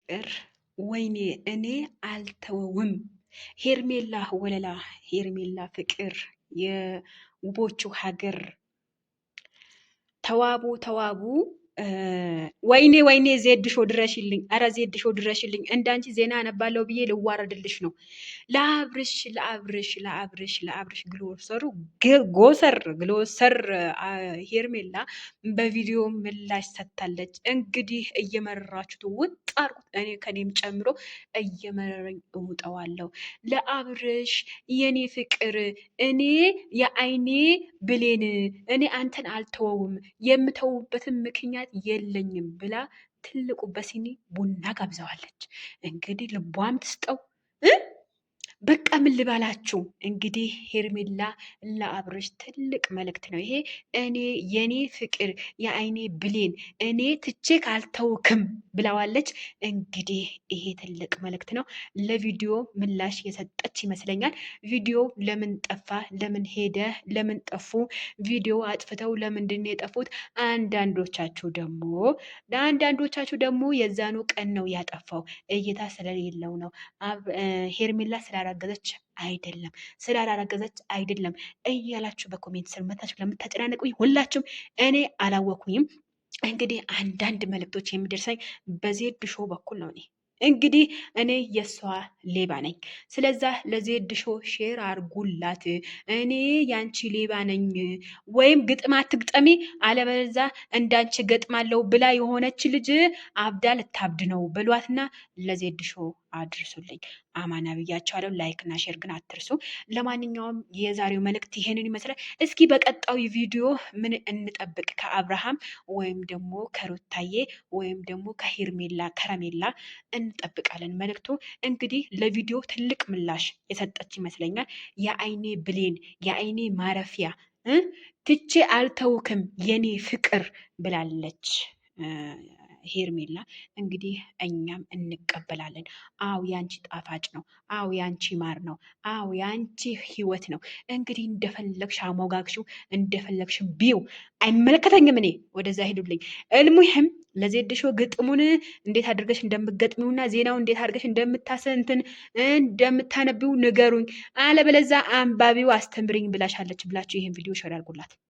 ፍቅር ወይኔ እኔ አልተወውም። ሄርሜላ ወለላ፣ ሄርሜላ ፍቅር፣ የውቦቹ ሀገር ተዋቡ ተዋቡ። ወይኔ ወይኔ ዜድ ሾ ድረሽልኝ! አረ ዜድ ሾ ድረሽልኝ! እንዳንቺ ዜና አነባለሁ ብዬ ልዋረድልሽ ነው። ለአብርሽ ግሎሰሩ ጎሰር ግሎሰር ሄርሜላ በቪዲዮ ምላሽ ሰጥታለች። እንግዲህ እየመረራችሁት ውጥ አርጉት፣ እኔ ከኔም ጨምሮ እየመረረኝ እውጠዋለሁ። ለአብርሽ የኔ ፍቅር፣ እኔ የአይኔ ብሌን፣ እኔ አንተን አልተወውም የምተውበትን ምክንያት የለኝም ብላ ትልቁ በሲኒ ቡና ጋብዘዋለች። እንግዲህ ልቧም ትስጠው። በቃ ምን ልባላችሁ እንግዲህ ሄርሜላ ለአብርሽ ትልቅ መልእክት ነው ይሄ። እኔ የኔ ፍቅር የአይኔ ብሌን እኔ ትቼ ካልተውክም ብለዋለች። እንግዲህ ይሄ ትልቅ መልእክት ነው። ለቪዲዮ ምላሽ የሰጠች ይመስለኛል። ቪዲዮ ለምን ጠፋ? ለምን ሄደ? ለምን ጠፉ? ቪዲዮ አጥፍተው ለምንድን ነው የጠፉት? አንዳንዶቻችሁ ደግሞ የዛኑ ቀን ነው ያጠፋው እይታ ስለሌለው ነው። ሄርሜላ ስላላረገዘች አይደለም እያላችሁ በኮሜንት ስር መታችሁ ለምታጨናነቁኝ ሁላችሁም እኔ አላወኩኝም። እንግዲህ አንዳንድ መልእክቶች የሚደርሰኝ በዜድ ሾው በኩል ነው። እንግዲህ እኔ የእሷ ሌባ ነኝ። ስለዛ ለዜድ ሾው ሼር አርጉላት። እኔ ያንቺ ሌባ ነኝ፣ ወይም ግጥም አትግጠሚ አለበለዛ እንዳንቺ ገጥማለሁ ብላ የሆነች ልጅ አብዳ ልታብድ ነው በሏትና ለዜድ ሾው አድርሱልኝ። አማና ብያቸዋለሁ። ላይክ እና ሼር ግን አትርሱ። ለማንኛውም የዛሬው መልእክት ይሄንን ይመስላል። እስኪ በቀጣዩ ቪዲዮ ምን እንጠብቅ? ከአብርሃም ወይም ደግሞ ከሩታዬ ወይም ደግሞ ከሄርሜላ ከረሜላ እንጠብቃለን። መልእክቱ እንግዲህ ለቪዲዮ ትልቅ ምላሽ የሰጠች ይመስለኛል። የአይኔ ብሌን የአይኔ ማረፊያ ትቼ አልተውክም የኔ ፍቅር ብላለች ሄርሜላ። እንግዲህ እኛም እንቀበላለን። አው ያንቺ ጣፋጭ ነው፣ አው ያንቺ ማር ነው፣ አው ያንቺ ህይወት ነው። እንግዲህ እንደፈለግሽ አሞጋግሽው፣ እንደፈለግሽ ቢው አይመለከተኝም። እኔ ወደዛ ሄዱልኝ። እልሙህም ለዜድ ሾው ግጥሙን እንዴት አድርገሽ እንደምትገጥሚውና ዜናው እንዴት አድርገሽ እንደምታነቢው ንገሩኝ፣ አለበለዛ አንባቢው አስተምሪኝ ብላሻለች ብላችሁ ይሄን ቪዲዮ ሸር አድርጉላት።